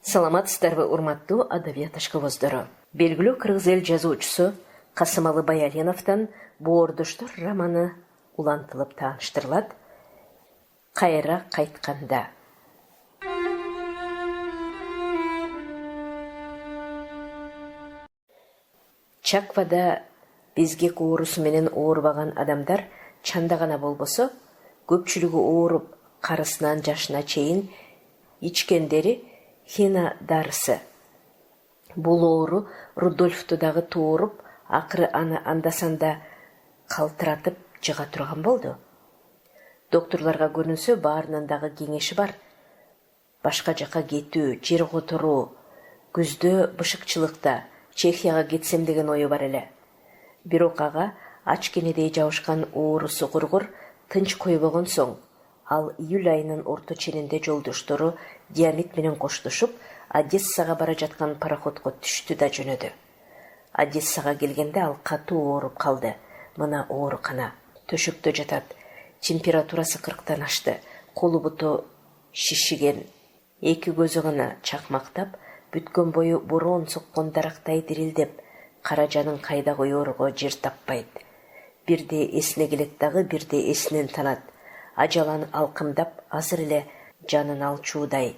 Саламатсыздарбы, урматтуу адабият ашкыбыздары. Белгилүү кыргыз эл жазуучусу Касымалы Баяленовдон Боордоштор романы улантылып тааныштырылат. Кайра кайтканда. Чаквада безгек оорусу менен оорубаган адамдар чанда гана болбосо, көпчүлүгү ооруп карысынан жашына чейин ичкендери хина дарысы. Бул оору Рудольфту дагы тууруп, акыры аны анда-санда калтыратып жыга турган болду. Докторлорго көрүнсө, баарынын дагы кеңеши бар. Башка жака кетүү, жер которуу, күздө бышыкчылыкта Чехияга кетсем деген ою бар эле. Бирок ага ач кенедей жабышкан оорусу кургур тынч койбогон соң, ал июль айынын орто ченинде жолдоштору Диамит менен коштошуп, Одессага бара жаткан пароходко түштү да жөнөдү. Одессага келгенде ал катуу ооруп калды. Мына оорукана. Төшөктө жатат. Температурасы 40-тан ашты. Колу буту шишиген. Эки көзү гана чакмактап, бүткөн бою бороон соккон дарактай дирилдеп, кара жанын кайда коерго жер таппайт. Бирде эсине келет дагы, бирде эсинен танат. Ажалан алкымдап, азыр эле жанын алчуудай.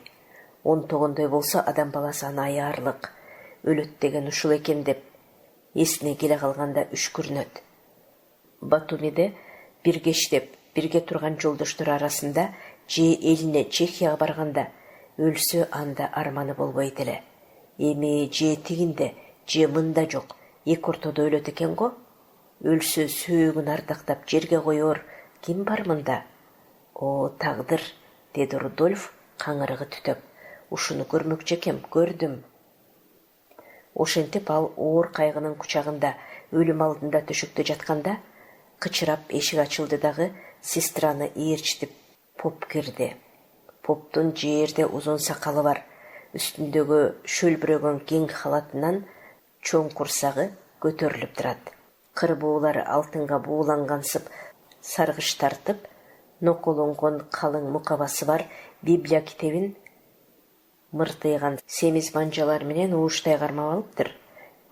19-дой болсо адам баласы аны аярлык, өлөт деген ушул экен деп эсине келе калганда үшкүрүнөт. Батумиде бир кештеп, бирге турган жолдоштор арасында же элине Чехияга барганда өлсө анда арманы болбойт эле. Эми же тигинде, же мында жок, эки ортодо өлөт экен го. Өлсө сөөгүн ардактап жерге коер ким бар мында? О, тагдыр, деди Рудольф каңырыгы түтөп. Ушуну көрмөкчү экем, көрдүм. Ошентип ал оор кайгынын кучагында өлүм алдында төшөктө жатканда, кычырап эшик ачылды дагы, сестраны ээрчитип поп кирди. Поптун жерде узун сакалы бар, үстүндөгү шөлбүрөгөн кең халатынан чоң курсагы көтөрүлүп турат. Кыр буулары алтынга буулангансып саргыч тартып, ноколонгон калың мукабасы бар Библия китебин мыртыйган семиз манжалар менен ууштай кармап алыптыр.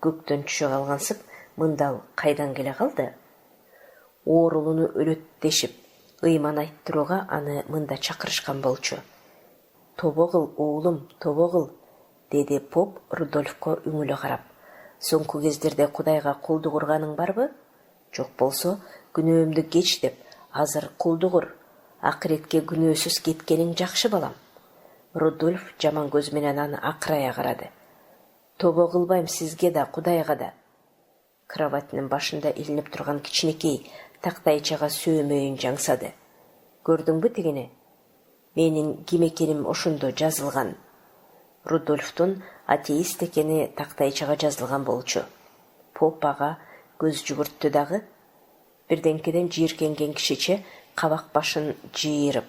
Көктөн түшө калгансып, мындал кайдан келе калды? Оорулууну өлөттешип, ыйман айттырууга аны мында чакырышкан болчу. Тобо кыл, уулум, тобо кыл, деди поп Рудольфко үңүлө карап. Соңку кездерде Кудайга кулдук урганың барбы? Жок болсо, күнөөмдү кеч деп, азыр кулдук ур. Акыретке күнөөсүз кеткениң жакшы балам. Рудольф жаман көз менен аны акырая карады. Тобо кылбайм сизге да, Кудайга да. Кроватьнын башында илинип турган кичинекей тактайчага сөөмөйүн жаңсады. Көрдүңбү тигини? Менин ким экеним ошондо жазылган. Рудольфтун атеист экени тактайчага жазылган болчу. Поп ага көз жүгүрттү дагы. Бирденкеден жийиркенген кишиче кабак башын жыйырып.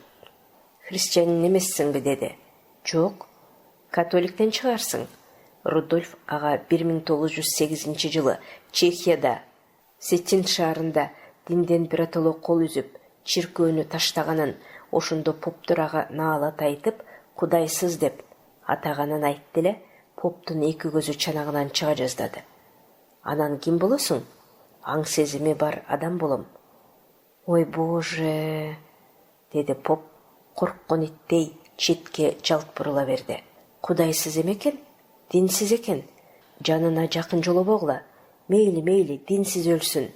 Христианин эмессиңби деди. Жок, католиктен чыгарсың. Рудольф ага 1908 жылы Чехияда Сетин шаарында динден биротоло кол үзүп, чиркөөнү таштаганын, ошондо поптор ага наалат айтып, кудайсыз деп атаганын айтты эле, поптун эки көзү чанагынан чыга жаздады. Анан ким болосуң? Аң сезими бар адам болом. Ой, боже, деди поп, корккон иттей четке жалт бурула берди. Кудайсыз экен, динсиз экен. Жанына жакын жолобогула. Мейли, динсиз өлсүн.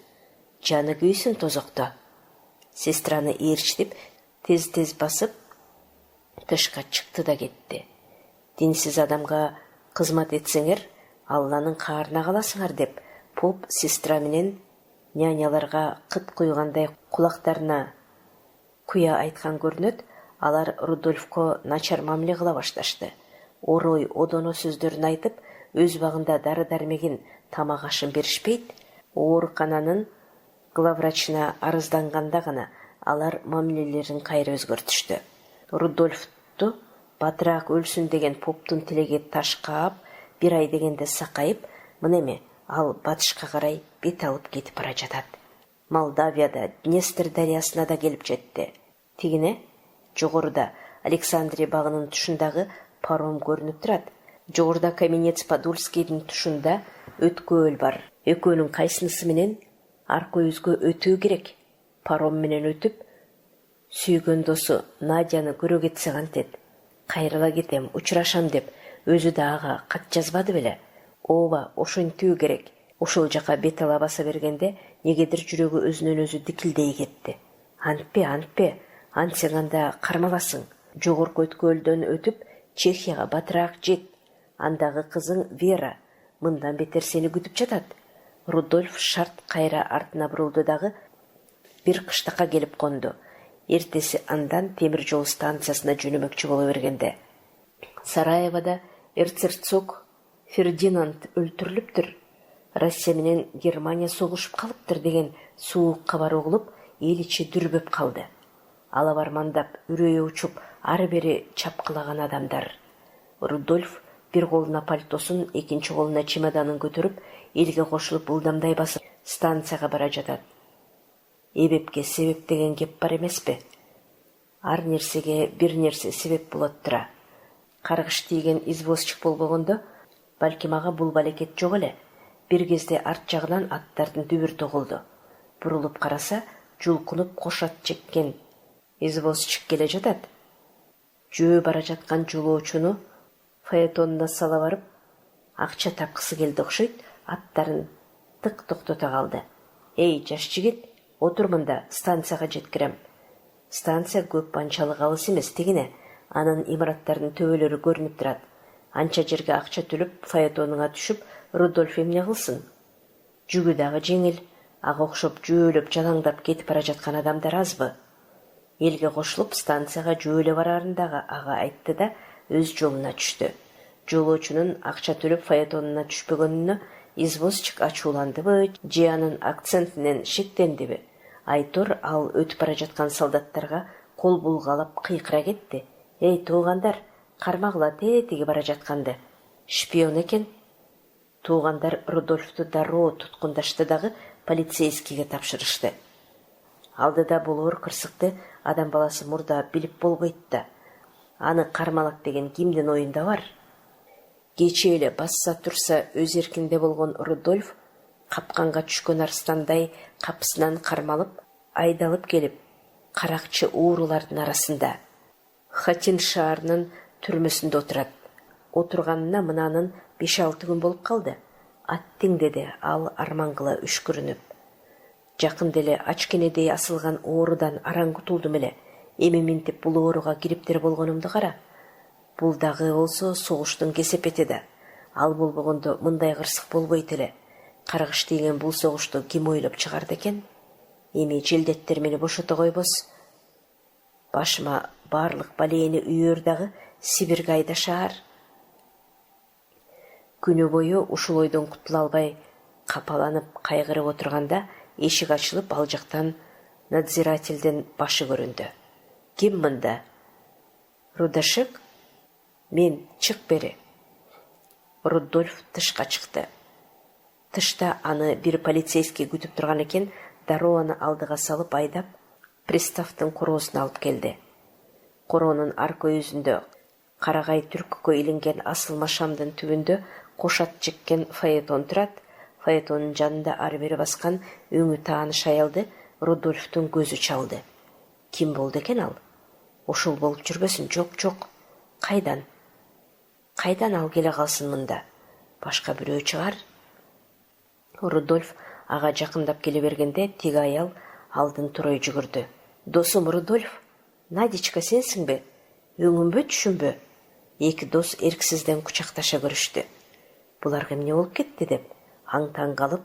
Жаны күйсүн тозокто. Сестраны ээрчитип, тез басып, тышка чыкты да кетти. Динсиз адамга кызмат этсеңер, Алланын каарына каласыңар деп, поп сестра менен няняларга кыт куйгандай кулактарына куя айткан көрүнөт. Алар Рудольфко начар мамиле кыла башташты. Орой, одоно сөздөрүн айтып, өз багында дары-дармегин, тамак ашын беришпейт. Оорукананын главврачына арызданганда гана алар мамилелерин кайра өзгөртүштү. Рудольфту батыраак өлсүн деген поптун тилеги ташкаап, бир ай дегенде сакайып, мынеме ал батышка карай бет алып кетип бара жатат. Молдавияда Днестр дарыясына да келип жетти. Тигине жогоруда Александрия багынын тушундагы паром көрүнүп турат. Жогоруда Каменец Подольскийдин тушунда өткөл бар. Экөөнүн кайсынысы менен арка өзгө өтүү керек? Паром менен өтүп, сүйгөн досу Надяны көрө кетсе кантет. Кайрыла кетем, учурашам деп өзү да ага кат жазбады беле? Ооба, ошентүү керек. Ошол жака бет ала баса бергенде негедир жүрөгү өзүнөн өзү дикилдей кетти. Антпе, антсең анда кармаласың. Жогорку өткөлдөн өтүп Чехияга батыраак жет. Андагы кызың Вера мындан бетер сени күтүп жатат. Рудольф шарт кайра артына бурулду дагы бир кыштакка келип конду. Эртеси андан темир жол станциясына жөнөмөкчү боло бергенде Сараевода эрцгерцог Фердинанд өлтүрүлүптүр. Россия менен Германия согушуп калыптыр деген суук кабар угулуп, эл ичи дүрбөп калды. Алабармандап, үрөйү учуп, ары бери чапкылаган адамдар. Рудольф бир колуна пальтосун, экинчи колуна чемоданын көтөрүп, элге кошулуп ылдамдай басып станцияга бара жатат. Эбепке себеп деген кеп бар эмеспи? Ар нерсеге бир нерсе себеп болот тура. Каргыш тийген извозчик болбогондо, балким ага бул балекет жок эле. Бир кезде арт жагынан аттардын дүбүр тогулду. Бурулуп караса, жулкунуп кош ат жеккен извозчик келе жатат. Жөө бара жаткан жолоочуну фаэтонуна сала барып, акча тапкысы келди окшойт, аттарын тык токтото калды. Эй, жаш жигит, отур мында, станцияга жеткирем. Станция көп анчалык алыс эмес, тигине. Анын имараттардын төбөлөрү көрүнүп турат. Анча жерге акча төлөп, фаэтонуңа түшүп, Рудольф эмне кылсын? Жүгү дагы жеңил, ага окшоп жөөлөп жалаңдап кетип бара жаткан адамдар азбы? Элге кошулуп, станцияга жөөлө барарындагы ага айтты да өз жолуна түштү. Жолоочунун акча төлөп фаэтонуна түшпөгөнүнө извозчик ачууландыбы, же анын акцентинен шектендиби? Айтор ал өтүп бара жаткан солдаттарга кол булгалап кыйкыра кетти. Эй, туугандар, кармагыла тетиги бара жатканды. Шпион экен. Туугандар Рудольфту дароо туткундашты дагы полицейскийге тапшырышты. Алдыда болор кырсыкты адам баласы мурда билип болбойт да. Аны кармалак деген кимдин оюнда бар? Кече эле басса турса өз эркинде болгон Рудольф капканга түшкөн арстандай капысынан кармалып, айдалып келип, каракчы уурулардын арасында Хатин шаарынын түрмөсүндө отурат. Отурганына мынанын 5-6 күн болуп калды. Аттиң деди ал армангыла үшкүрүнүп. Жакын деле ачкенедей асылган оорудан араң кутулдум эле. Эми минтип бул ооруга кириптир болгонумду кара. Бул дагы болсо согуштун кесепети да. Ал болбогондо мындай кырсык болбойт эле. Каргыш тийген бул согушту ким ойлоп чыгарды экен? Эми желдеттер мени бошото койбос. Башыма барлык балээни үйөр дагы Сибирге айдашаар. Күнү бою ушул ойдон кутула албай капаланып кайгырып отурганда эшик ачылып, ал жактан надзирательдин башы көрүндү. Ким мында? Рудашек? Мен, чык бери. Рудольф тышка чыкты. Тышта аны бир полицейский күтүп турган экен, дароо аны алдыга салып айдап, приставтын короосуна алып келди. Короонун арка өзүндө карагай түркүккө илинген асылма шамдын түбүндө кош ат жеккен фаэтон турат. Фаэтонун жанында ары бери баскан өңү тааныш аялды Рудольфтун көзү чалды. Ким болду экен ал? Ошол болуп жүрбөсүн? Жок. Кайдан? Кайдан ал келе калсын мында? Башка бирөө чыгар. Рудольф ага жакындап келе бергенде тиги аял алдын турой жүгүрдү. Досум Рудольф, Надичка сенсиңби? Өңүмбү, түшүмбү? Эки дос эрксизден кучакташа көрүштү. Буларга эмне болуп кетти деп аң-таң калып,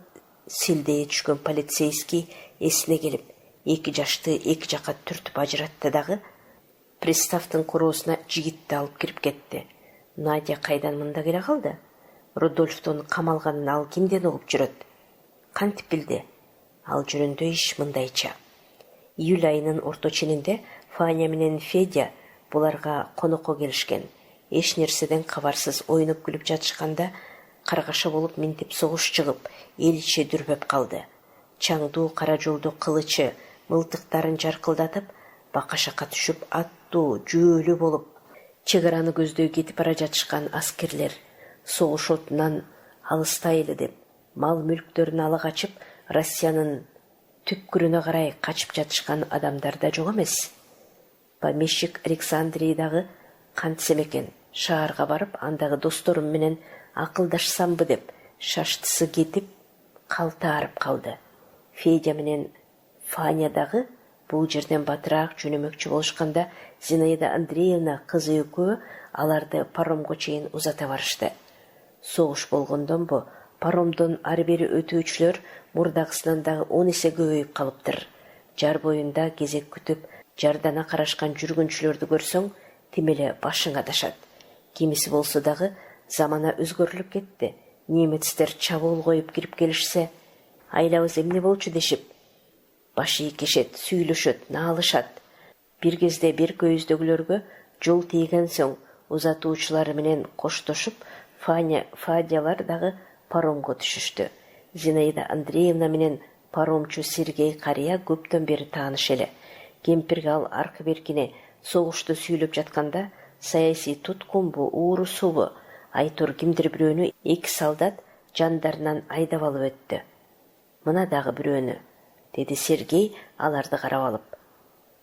силдее түшкөн полицейский эсине келип, эки жашты эки жака түртүп ажыратты дагы приставтын короосуна жигитти алып кирип кетти. Надя кайдан мында келе калды? Рудольфтун камалганын ал кимден угуп жүрөт? Кантип билди? Ал жөнүндө иш мындайча. Июль айынын орто ченинде Фаня менен Федя буларга конокко келишкен. Эч нерседен кабарсыз ойноп күлүп жатышканда каргаша болуп минтип согуш чыгып, эл ичи дүрбөп калды. Чаңдуу кара жолду кылычы мылтыктарын жаркылдатып, бакашакка түшүп, аттуу, жөөлүү болуп чек араны көздөй кетип бара жатышкан аскерлер согуш отунан алыстайлы деп мал мүлктөрүн ала качып Россиянын түпкүрүнө карай качып жатышкан адамдар да жок эмес. Помещик Александриядагы кантсем экен, шаарга барып андагы досторум менен акылдашсамбы деп шаштысы кетип калтаарып калды. Федя менен Фаня дагы бул жерден батыраак жөнөмөкчү болушканда Зинаида Андреевна кызы экөө аларды паромго чейин узата барышты. Согуш болгондонбу, паромдон ары бери өтүүчүлөр мурдагысынан дагы 10 эсе көбөйүп калыптыр. Жар боюнда кезек күтүп, жардана карашкан жүргүнчүлөрдү көрсөң, тим эле башың адашат. Кимиси болсо дагы замана өзгөрүлүп кетти. Немецтер чабуул коюп кирип келишсе, айлабыз эмне болчу дешип, баш ийкешет, сүйлөшөт, наалышат. Бир кезде бир көйүздөгүлөргө жол тийген соң узатуучулары менен коштошуп, Фадялар дагы паромго түшүштү. Зинаида Андреевна менен паромчу Сергей карыя көптөн бери тааныш эле. Кемпирге ал аркы беркине согушту сүйлөп жатканда, саясий туткунбу, уурусубу, айтор кимдир бирөөнү 2 солдат жандарынан айдап алып өттү. Мына дагы бирөөнү, деди Сергей аларды карап алып.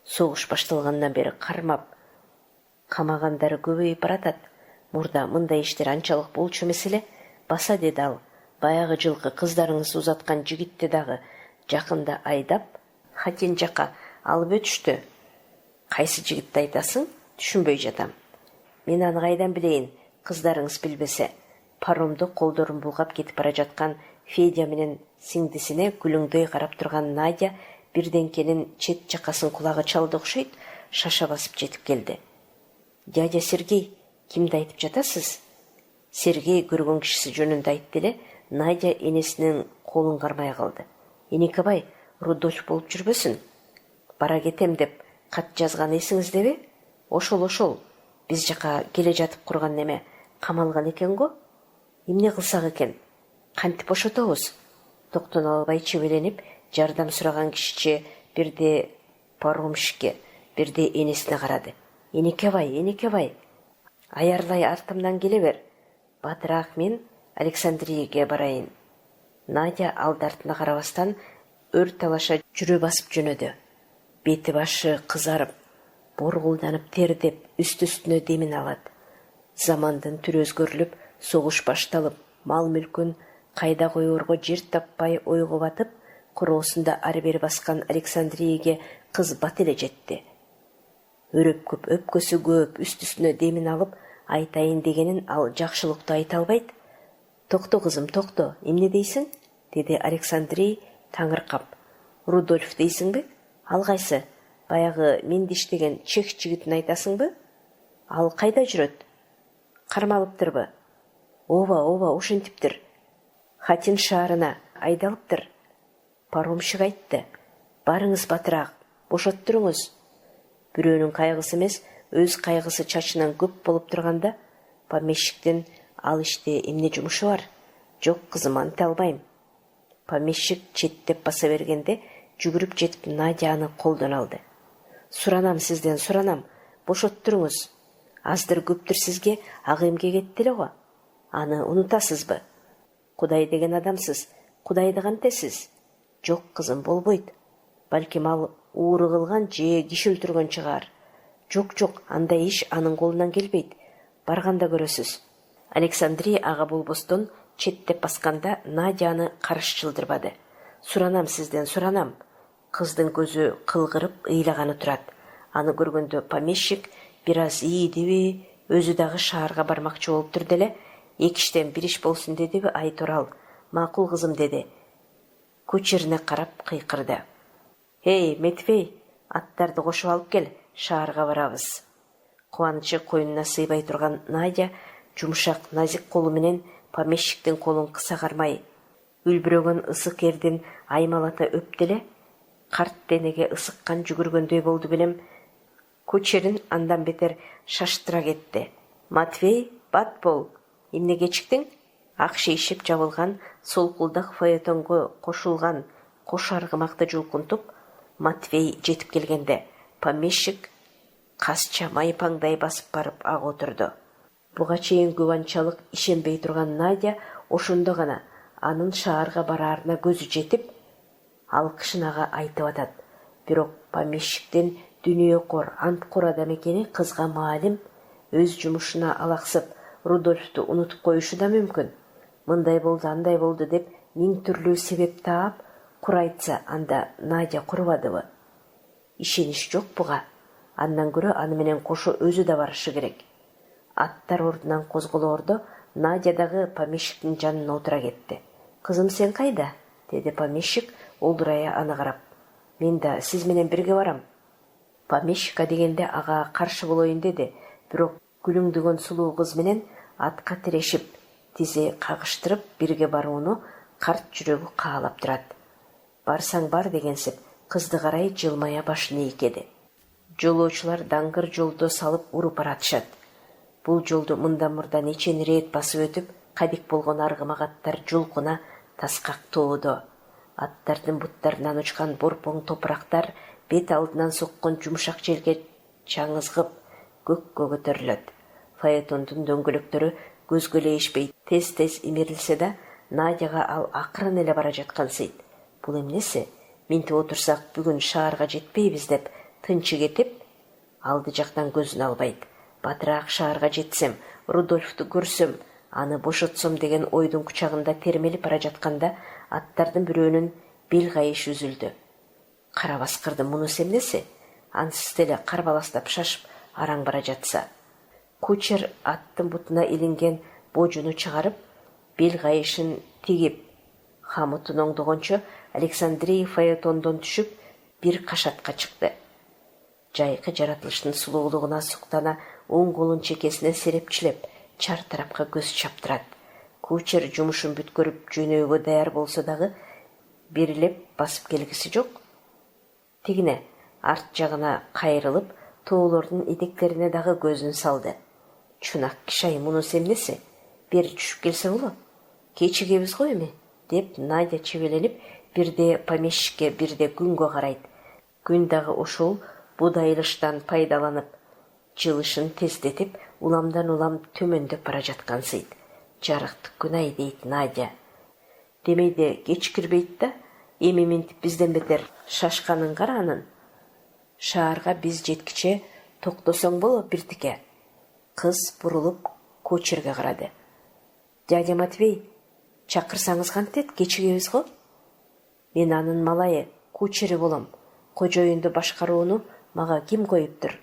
Согуш башталгандан бери кармап камагандары көбөйүп баратат. Мурда мындай иштер анчалык болчу эмес эле. Баса, деди ал, баягы жылкы кыздарыңыз узаткан жигитти дагы жакында айдап, Хатин жака алып өтүштү. Кайсы жигитти айтасың? Түшүнбөй жатам. Мен аны кайдан билейин, кыздарыңыз билбесе. Паромду колдорун булгап кетип бара жаткан Федя менен сиңдисине күлүңдөй карап турган Надя бирденкенин чет жакасын кулагы чалды окшойт, шаша басып жетип келди. Дядя Сергей, кимди айтып жатасыз? Сергей көргөн кишиси жөнүндө айтты эле. Надя энесинин колун кармай калды. Эникебай, Рудольф болуп жүрбөсүн? Бара кетем деп кат жазган эсиңиздеби? Ошол. Биз жака келе жатып курган неме камалган экен го. Эмне кылсак экен? Кантип бошотобуз? Токтоно албай чебеленип, жардам сураган кишиче бирде паромщикке, бирде энесине карады. Эникебай, аярлай артымдан келе бер. Батыраак мен Александрияге барайын. Надя алды артына карабастан өр талаша жүрө басып жөнөдү. Бети башы кызарып, боргулданып тердеп, үстүнө демин алат. Замандын түрү өзгөрүлүп, согуш башталып, мал мүлкүн кайда коерго жер таппай ойго батып, короосунда ары бери баскан Александрияге кыз бат эле жетти. Өрөп көп, өпкөсү көп, үстүнө демин алып, айтайын дегенин ал жакшылыктуу айта албайт. Токто кызым, токто, эмне дейсиң? Деди Александрий таңыркап. Рудольф дейсиңби? Ал кайсы? Баягы мен диштеген чех жигитин айтасыңбы? Ал кайда жүрөт? Кармалыптырбы? Ооба, ошентиптир. Хатин шаарына айдалыптыр. Паромщик айтты. Барыңыз батыраак, бошоттуруңуз. Бирөөнүн кайгысы эмес, өз кайгысы чачынан көп болуп турганда, помещиктин ал иште эмне жумушу бар? Жок кызым, анта албайм. Помещик четтеп баса бергенде, жүгүрүп жетип Надяны колдон алды. Суранам сизден, суранам, бошоттуруңуз. Аздыр көптүр сизге ак эмге кетти эле го. Аны унутасызбы? Кудай деген адамсыз, Кудайды кантесиз? Жок кызым, болбойт. Балким ал ууру кылган же киши өлтүргөн чыгар. Жок, андай иш анын колунан келбейт. Барганда көрөсүз. Александрия ага болбостон четтеп басканда Надяны карыш чылдырбады. Суранам сизден, суранам. Кыздын көзү кылгырып ыйлаганы турат. Аны көргөндө помещик бир аз ийдиби, өзү дагы шаарга бармакчы болуптур деле. Эки иштен бир иш болсун дедиби, Айторал. Макул кызым, деди. Кучерине карап кыйкырды. Эй, Метвей, аттарды кошуп алып кел, шаарга барабыз. Кубанычы коюнуна сыйбай турган Надя жумшак, назик колу менен помещиктин колун кыса кармай, үлбүрөгөн ысык эрдин аймалата өптеле, карт денеге ысыккан жүгүргөндөй болду белем. Кучерин андан бетер шаштыра кетти. Матвей, бат бол, эмне кечиктиң? Ак шейшип жабылган солкулдак фаэтонго кошулган кош аргымакты жулкунтуп, Матвей жетип келгенде, помещик касча майпаңдай басып барып ага отурду. Буга чейин күбанчалык ишенбей турган Надя ошондо гана анын шаарга бараарына көзү жетип, алкышынага айтып атат. Бирок помещиктин дүнүйөкор, анткор адам экени кызга маалим, өз жумушуна алаксып, Рудольфту унутуп коюшу да мүмкүн. Мындай болду, андай болду деп миң түрлүү себеп таап, кур айтса, анда Надя курбадыбы? Ишенич жок буга. Андан көрө аны менен кошо өзү да барышы керек. Аттар ордунан козголоордо Надя дагы помещиктин жанына отура кетти. Кызым, сен кайда? Деди помещик, олдурая аны карап. Мен да сиз менен бирге барам. Помещикка дегенде ага каршы болоюн деди. Бирок күлүңдөгөн сулуу кыз менен атка тирешип, тизи кагыштырып бирге барууну карт жүрөгү каалап турат. Барсаң бар дегенсип, кызды карай жылмая башын ийкеди. Жолоочулар даңгыр жолдо салып уруп баратышат. Бул жолду мындан мурда нечен рет басып өтүп, кадик болгон аргымак аттар жулкуна таскак тоодо. Аттардын буттарынан учкан борпоң топурактар бет алдынан соккон жумшак желге чаңызгып, көккө көтөрүлөт. Фаэтондун дөңгөлөктөрү көзгө элешпей тез-тез имерилсе да, Надяга ал акырын эле бара жаткансыйт. Бул эмнеси? Минтип отурсак бүгүн шаарга жетпейбиз деп тынчы кетип, алды жактан көзүн албайт. Батыраак шаарга жетсем, Рудольфту көрсөм, аны бошотсом деген ойдун кучагында термелип бара жатканда, аттардын бирөөнүн бел кайышы үзүлдү. Кара баскырдын мунусу эмнеси? Ансыз деле карбаластап шашып араң бара жатса. Кучер аттын бутуна илинген божуну чыгарып, бел кайышын тигип, хамытын оңдогончо Александрия фаэтондон түшүп, бир кашатка чыкты. Жайкы жаратылыштын сулуулугуна суктана оң колун чекесине серепчилеп, чар тарапка көз чаптырат. Кучер жумушун бүткөрүп жөнөөгө даяр болсо дагы берилеп басып келгиси жок. Тигине арт жагына кайрылып, тоолордун этектерине дагы көзүн салды. Чунак кишай, мунусу эмнеси? Бери түшүп келсе болот. Кечигебиз го эми, деп Надя чебеленип, бирде помещикке, бирде күнгө карайт. Күн дагы ошол будайылыштан пайдаланып, жылышын тездетип, уламдан улам төмөндөп бара жаткансыйт. Жарыктык күнай, дейт Надя. Демейде кечкирбейт да, эми минтип бизден бетер шашканын кара анын. Шаарга биз жеткиче токтосоң болот биртике. Кыз бурулуп Кучерге карады. Дядя Матвей, чакырсаңыз кантет, кечигебиз го? Мен анын малайы, кучери болом. Кожоюнду башкарууну мага ким коюптур?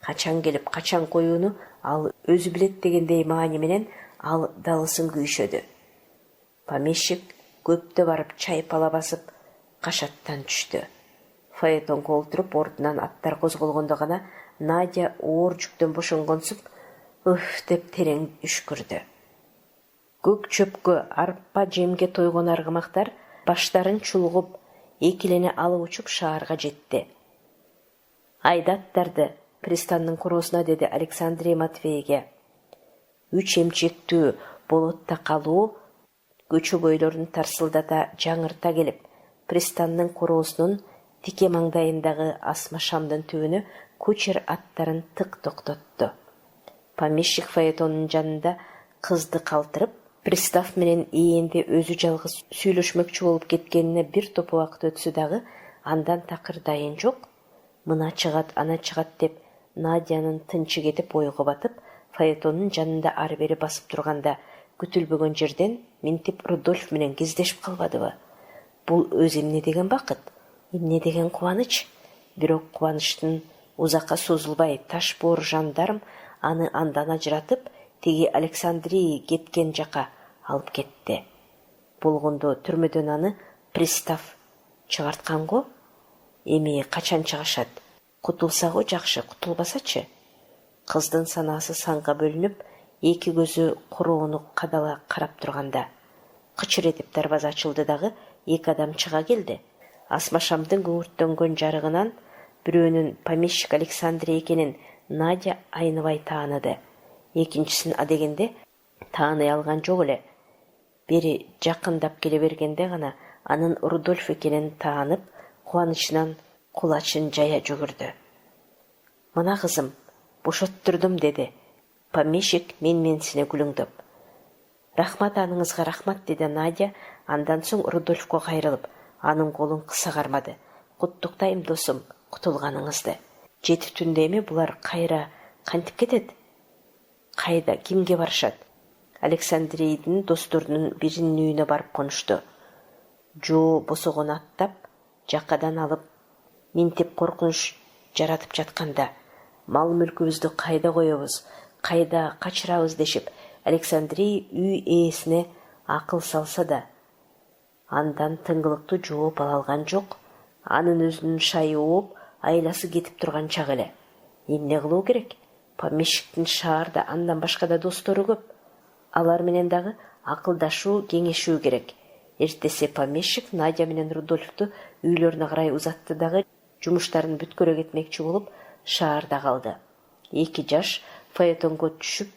Качан келип, качан коюуну ал өзү билет дегендей маани менен ал далысын күйшөдү. Помещик көптө барып чайпала басып, кашаттан түштү. Фаэтонго олтуруп ордунан аттар козголгондо гана Надя оор жүктөн бошонгонсуп, ыф деп терең үшкүрдү. Көк чөпкө арпа жемге тойгон аргымактар баштарын чулгуп, экилене алып учуп шаарга жетти. Айда аттарды пристандын короосуна, деди Александрия Матвейге. 3 эмчектүү болотто калуу көчө бойлорун тарсылдата жаңырта келип, пристандын короосунун тике маңдайындагы асма шамдын түбүнө Кучер аттарын тык токтотту. Помещик фаэтонун жанында кызды калтырып, пристав менен ээлди өзү жалгыз сүйлөшмөкчү болуп кеткенине бир топ убакыт өтсө дагы андан такыр дайын жок. Мына чыгат, ана чыгат деп Надянын тынчы кетип ойго батып, фаэтонун жанында ары бери басып турганда күтүлбөгөн жерден минтип Рудольф менен кездешип калбадыбы? Бул өзү эмне деген бакыт, эмне деген кубаныч? Бирок кубанычтын узакка созулбай таш боор жандарм аны андан ажыратып, тиги Александрия кеткен жака алып кетти. Болгондо түрмөдөн аны пристав чыгарткан го? Эми качан чыгышат? Кутулса го жакшы, кутулбасачы? Кыздын санаасы санга бөлүнүп, эки көзү короону кадала карап турганда, кычыр этип дарбаза ачылды дагы эки адам чыга келди. Асма шамдын күңүрттөнгөн жарыгынан бирөөнүн помещик Александрия экенин Надя айныбай тааныды. Экинчисин адегенде тааный алган жок эле. Бери жакындап келе бергенде гана анын Рудольф экенин таанып, кубанычынан кулачын жая жүгүрдү. Мына кызым, бошоттурдум, деди. Помещик менсіне күліңдіп. Рахмат аныңызға рахмат, деді Надя. Андан соң Рудольфқа қайрылып, аның қолын қыса қармады. Құттықтайым досым, құтылғаныңызды. Жеті түнде ме бұлар қайра қантып кетеді? Қайда, кімге барышады? Александрийдің достарының бірінің үйіне барып қонышты. Жо босоғын аттап, жақадан алып, ментеп қорқыныш жаратып жатқанда, мал мүлкімізді қайда қойыбыз, қайда қачырабыз дешіп, Александрий үй иесіне ақыл салса да, андан тыңғылықты жооп ала алған жоқ. Анын өзінің шайы оп, айласы кетіп тұрған чақ эле. Эмне кылуу керек? Помещиктин шаарда андан башка да достору көп. Алар менен дагы акылдашуу, кеңешүү керек. Эртеси помещик Надя менен Рудольфту үйлөрүнө карай узатты дагы жумуштарын бүткөрө кетмекчи болуп шаарда калды. Эки жаш фаэтонго түшүп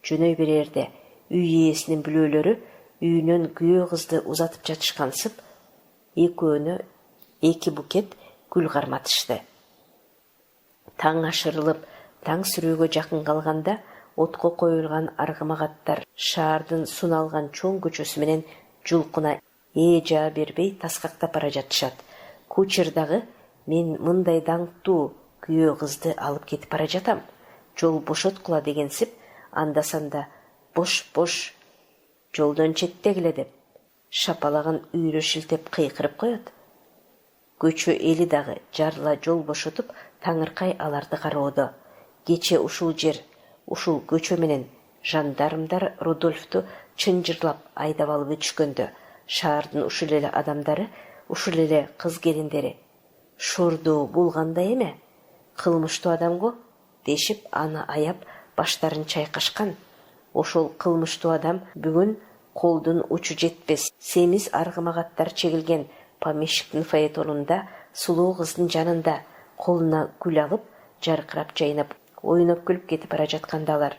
жөнөй берерде үй ээсинин бүлөлөрү үйүнөн күйөө кызды узатып жатышкансып, экөөнө эки букет гүл карматышты. Таң ашырылып, таң сүрөөгө жакын калганда отко коюлган аргымагаттар шаардын суналган чоң көчөсү менен жулкуна жаа бербей таскактап бара жатышат. Кучер дагы мен мындай даңктуу күйөө кызды алып кетип бара жатам, жол бошоткула дегенсип, анда-санда бош жолдон четтегиле деп шапалагын үйрө шилтеп кыйкырып коет. Көчө эли дагы жарыла жол бошотуп таңыркай аларды кароодо. Кече ушул жер, ушул көчө менен жандармдар Рудольфту чынжырлап айдап алып өтүшкөндө, шаардын ушул эле адамдары, ушул эле кыз келиндери шорду булгандай эме, кылмыштуу адамго дешип аны аяп баштарын чайкашкан. Ошол кылмыштуу адам бүгүн колдун учу жетпес семиз аргымагаттар чегилген помещиктин фаэтонунда сулуу кыздын жанында колуна гүл алып, жаркырап жайнап, ойноп күлүп кетип бара жатканда алар: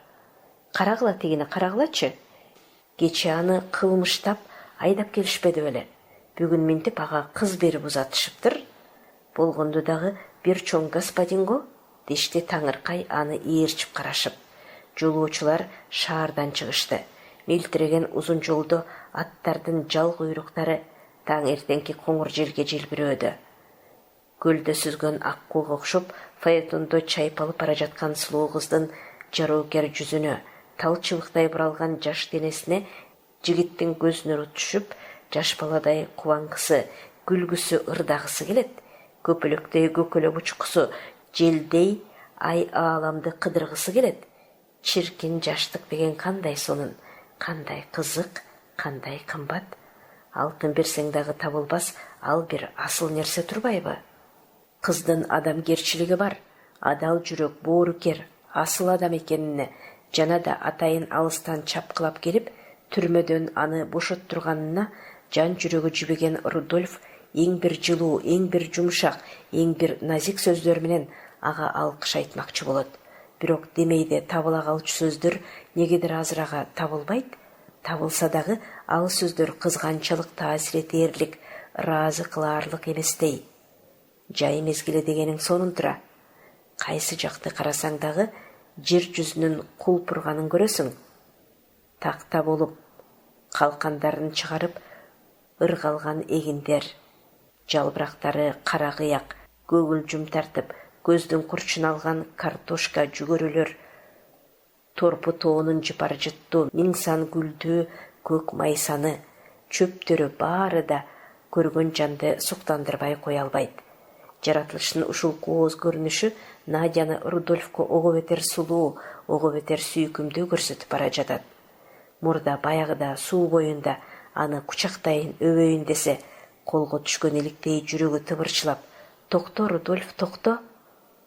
"Карагыла тигини, карагылачы. Кече аны кылмыштап айдап келишпеди беле. Бүгүн ментип ага кыз берип узатышыптыр. Болгондо дагы бир чоң господинго", дешти таңыркай аны ээрчип карашып. Жолоочулар шаардан чыгышты. Мелтиреген узун жолдо аттардын жал куйруктары таң эртеңки коңур желге желбирөөдө. Көлдө сүзгөн ак кууга окшоп, фаэтондо чайпалып бара жаткан сулуу кыздын жароокер жүзүнө, тал чыбыктай буралган жаш денесине жигиттин көз нуру түшүп, жаш баладай кубаңкысы, күлгүсү ырдагысы келет. Көпөлөктөй көкөлөп учкусу, желдей ай ааламды кыдыргысы келет. Чиркин жаштык деген кандай сонун, кандай кызык, кандай кымбат. Алтын берсең дагы табылбас, ал бир асыл нерсе турбайбы? Кыздын адамгерчилиги бар, адал жүрөк, боорукер, асыл адам экенине жана да атайын алыстан чапкылап келип, түрмөдөн аны бошоттурганына жан жүрөгү жибеген Рудольф эң бир жылуу, эң бир жумшак, эң бир назик сөздөр менен ага алкыш айтмакчы болот. Бирок демейде табыла калчу сөздөр негедир азыр ага табылбайт. Табылса дагы ал сөздөр кызганчылык таасир этээрлик, ыраазы кылаарлык эместей. Жай мезгили дегениң сонун тура. Кайсы жакты карасаң дагы жер жүзүнүн кулпурганын көрөсүң. Такта болуп, калкандарын чыгарып, ыргалган эгиндер, жалбырактары кара кыяк, көгүл жум тартып, көздүн курчун алган картошка жүгөрүлөр, торпу тоонун жыпар жыттуу, миңсан гүлдүү көк майсаны, чөптөрү баары да көргөн жанды суктандырбай кое албайт. Жаратылыштын ушул кооз көрүнүшү Надяны Рудольфко ого бетер сулуу, ого бетер сүйкүмдүү көрсөтүп бара жатат. Мурда баягыда суу боюнда аны кучактайын, өбөйүн десе, колго түшкөн иликтей жүрөгү тыбырчылап: "Токто, Рудольф, токто.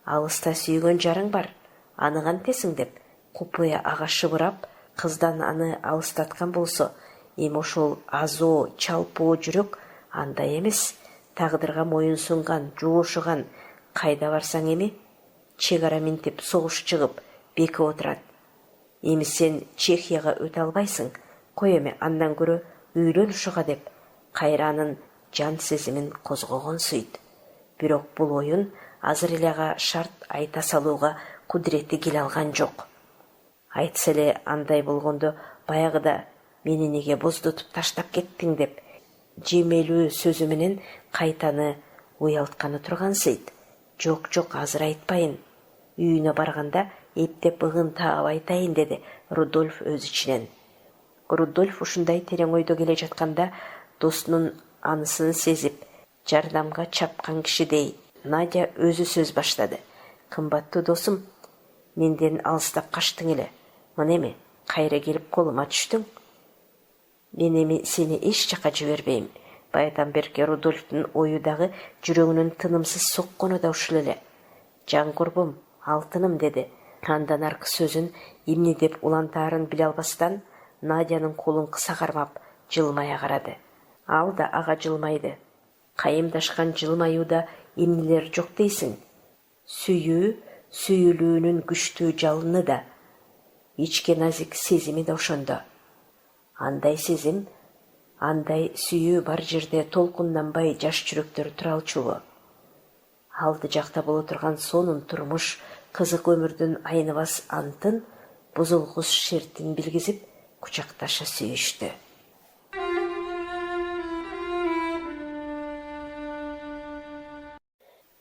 Алыста сүйгөн жарың бар, аны кантесиң?" деп купуя ага шыбырап, кыздан аны алыстаткан болсо, эми ошол азоо, чалпоо жүрөк андай эмес. Тагдырга моюн сунган, жоошуган, кайда барсаң эми чек ара минтип согуш чыгып бекип отурат. Эми сен Чехияга өтө албайсың, кой эми андан көрө үйлөн ушуга деп кайра анын жан сезимин козгогон сүйт. Бирок бул оюн азыр эле ага шарт айта салууга кудурети келе алган жок. Айтса эле андай болгондо баягыда мени неге боздотуп таштап кеттиң деп жемелүү сөзү менен кайтаны уялтканы тургансыйт. Жок, азыр айтпайын. Үйүнө барганда эптеп ыгын таап айтайын, деди Рудольф өз ичинен. Рудольф ушундай терең ойдо келе жатканда досунун анысын сезип, жардамга чапкан кишидей Надя өзү сөз баштады. Кымбаттуу досум, менден алыстап каштың эле. Мына эми кайра келип колума түштүң. Мен эми сени эч жака жибербейм. Баядан берки Рудольфтун ою дагы жүрөгүнүн тынымсыз соккону да ушул эле. Жан курбум, алтыным, деди. Андан аркы сөзүн эмне деп улантаарын биле албастан Надянын колун кыса кармап, жылмая карады. Ал да ага жылмайды. Кайымдашкан жылмаюуда эмнелер жок дейсиң? Сүйүү, сүйүлүүнүн күчтүү жалыны да, ичке назик сезими да ошондо. Андай сезим, андай сүйүү бар жерде толкунданбай жаш жүрөктөр тура алчубу? Алды жакта боло турган сонун турмуш, кызык өмүрдүн айныбас антын, бузулгус шертин билгизип, кучакташа сүйүштү.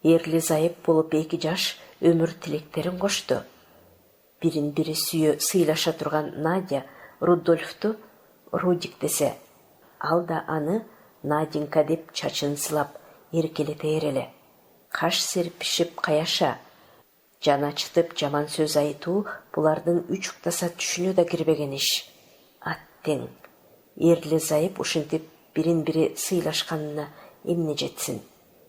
Эрли зайып болуп эки жаш өмүр тилектерин кошту. Бирин бири сүйө сыйлаша турган Надя Рудольфту Рудик десе, ал да аны Наденька деп чачын сылап эркелетер эле. Каш серпишип каяша, жан ачытып жаман сөз айтуу булардын үч уктаса түшүнө да кирбеген иш. Аттең, эрли зайып ушинтип бирин бири сыйлашканына эмне жетсин?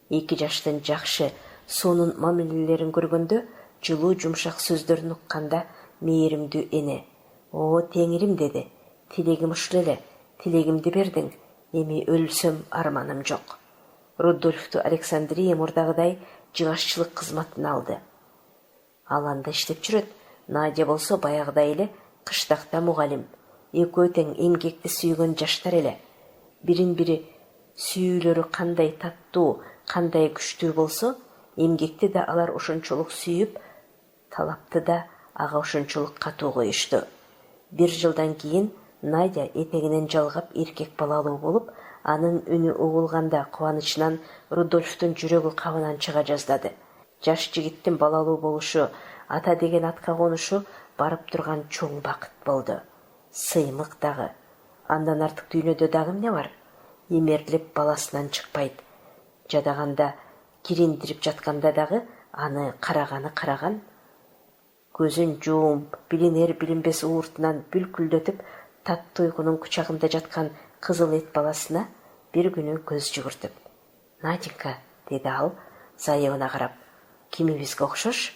Эки жаштын жакшы, сонун мамилелерин көргөндө, жылуу жумшак сөздөрүн укканда мээримдүү эне, "О, теңирим", деди. "Тилегим ушул эле, тилегимди бердиң. Эми өлсөм арманым жок." Рудольфту Александрия мурдагыдай жыгашчылык кызматын алды. Ал анда иштеп жүрөт. Надя болсо баягыдай эле кыштакта мугалим. Экөө тең эмгекти сүйгөн жаштар эле. Бирин бири сүйүүлөрү кандай таттуу, кандай күчтүү болсо, эмгекти да алар ошончолук сүйүп, талапты да ага ошончолук катуу коюшту. 1 жылдан кийин Надя этегинен жалгап эркек балалуу болуп, анын үнү угулганда кубанычынан Рудольфтун жүрөгү кабынан чыга жаздады. Жаш жигиттин балалуу болушу, ата деген атка конушу барып турган чоң бакыт болду. Сыймык дагы. Андан артык дүйнөдө дагы эмне бар? Эмерлеп баласынан чыкпайт. Жадаганда, кириндирип жатканда дагы аны караган. Көзүн жуумп, билинер билинбес ууртунан бүлкүлдөтүп, таттуу уйкунун кучагында жаткан кызыл эт баласына бир күнү көз жүгүртүп, "Наденька", деди ал, зайыбына карап, "Кимибизге окшош?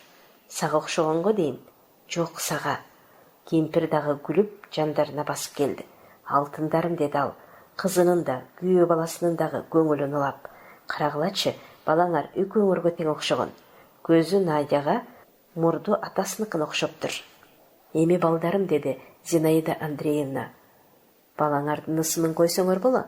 Сага окшогонго дейм." "Жок, сага." Кемпир дагы күлүп, жандарына басып келди. "Алтындарым", деди ал, кызынын да, күйөө баласынын дагы көңүлүн ылап. "Карагылачы, балаңар экөөңөргө тең окшогон. Көзү Надяга, мурду атасыныкына окшоптур." "Эми балдарым", деди Зинаида Андреевна, "балаңардын ысымын койсоңор боло.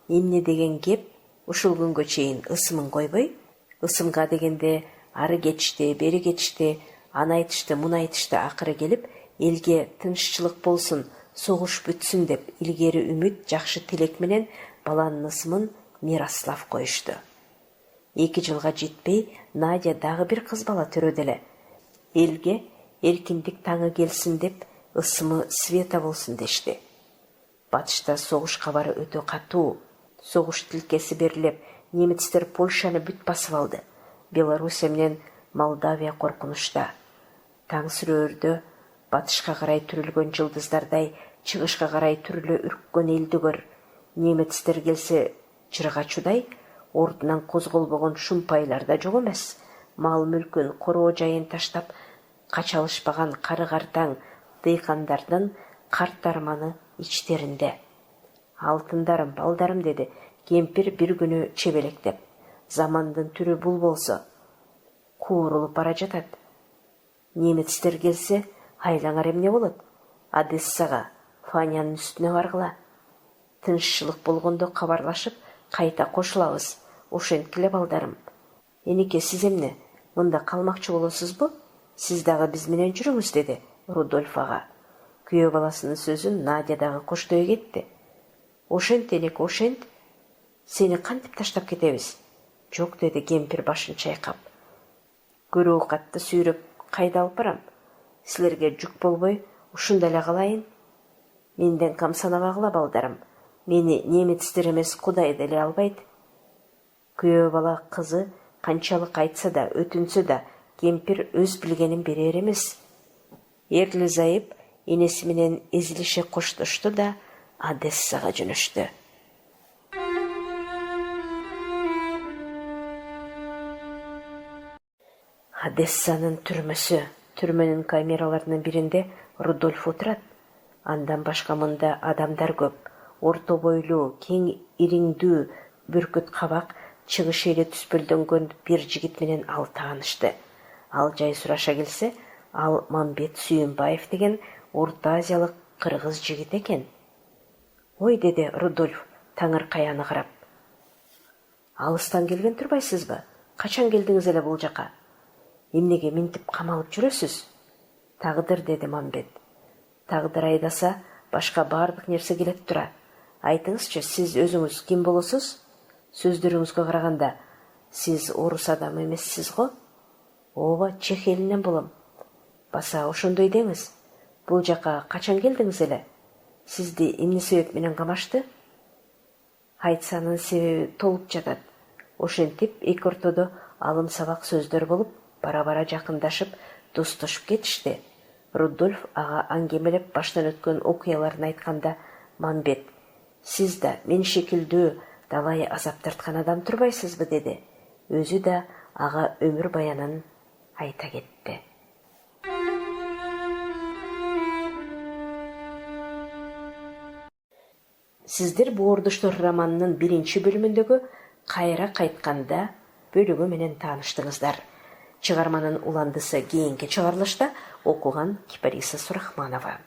Эмне деген кеп, ушул күнгө чейин ысымын койбой?" Ысымга дегенде ары кетишти, бери кетишти, аны айтышты, муну айтышты, акыры келип, элге тынччылык болсун, согуш бүтсүн деп илгери үмүт, жакшы тилек менен баланын ысымын Мирослав коюшту. 2 жылга жетпей Надя дагы бир кыз бала төрөдө эле. Элге эркиндик таңы келсин деп ысымы Света болсун дешти. Батышта согуш кабары өтө катуу. Согуш тилкеси берилип, немецтер Польшаны бүт басып алды. Белоруссия менен Молдавия коркунучта. Таң сүрөөрдө батышка карай түрүлгөн жылдыздардай чыгышка карай түрүлө үрккөн элди көр. Немецтер келсе чырга чудай, ордунан козголбогон шумпайлар да жок эмес. Мал мүлкүн, короо жайын таштап кача алышпаган кары-картаң дыйкандардын карт арманы ичтеринде. "Алтындарым, балдарым", деди кемпир бир күнү чебелектеп. "Замандын түрү бул болсо куурулуп бара жатат. Немецтер келсе, айлаңар эмне болот? Одессага, Фанянын үстүнө баргыла. Тынччылык болгондо кабарлашып, кайта кошулабыз. Ошенткиле, балдарым." "Энеке, сиз эмне, мында калмакчы болосузбу? Сиз дагы биз менен жүрүңүз", деди Рудольф ага. Күйөө баласынын сөзүн Надя дагы коштой кетти. Ошент элек, ошент. Сени кантип таштап кетебиз? Жок, деди кемпир башын чайкап. Көрүү катты сүйрөп кайда алып барам? Силерге жүк болбой, ушунда эле калайын. Менден кам санабагыла, балдарым. Мени немецтер эмес, Кудай деле албайт. Күйөө бала кызы канчалык айтса да, өтүнсө да, кемпир өз билгенин берер эмес. Ерлі зайып энеси менен эзилише коштошту да Одессага жөнөштү. Одессанын түрмөсү. Түрмөнүн камераларынын биринде Рудольф отурат. Андан башка мында адамдар көп. Орто бойлуу, кең ириңдүү, бүркүт кабак, чыгыш эли түспөлдөнгөн бир жигит менен ал таанышты. Ал жай сураша келсе, ал Мамбет Сүйүнбаев деген Орто Азиялык кыргыз жигит экен. Ой, деди Рудольф таңыркаяны карап. Алыстан келген турбайсызбы? Качан келдиңиз эле бул жака? Эмнеге минтип камалып жүрөсүз? Тагдыр, деди Мамбет. Тагдыр айдаса, башка баардык нерсе келет тура. Айтыңызчы, сиз өзүңүз ким болосуз? Сөздөрүңүзгө караганда, сиз орус адамы эмессиз го? Ооба, чех элинен болом. Баса ошондой деңиз. Бул жака качан келдиңиз эле? Сизди эмне себеп менен камашты? Айтсанын себеби толуп жатат. Ошентип эки ортодо алым сабак сөздөр болуп, бара-бара жакындашып, достошуп кетишти. Рудольф ага аңгемелеп баштан өткөн окуяларын айтканда, Мамбет, сиз да мен шекилдүү талай азап тарткан адам турбайсызбы, деди. Өзү да ага өмүр баянын айта кетти. Сиздер Боордуштар романынын биринчи бөлүмүндөгү Кайра кайтканда бөлүгү менен тааныштыңыздар. Чыгарманын уландысы кийинки чыгарылышта окуган Кипариса Сурахманова.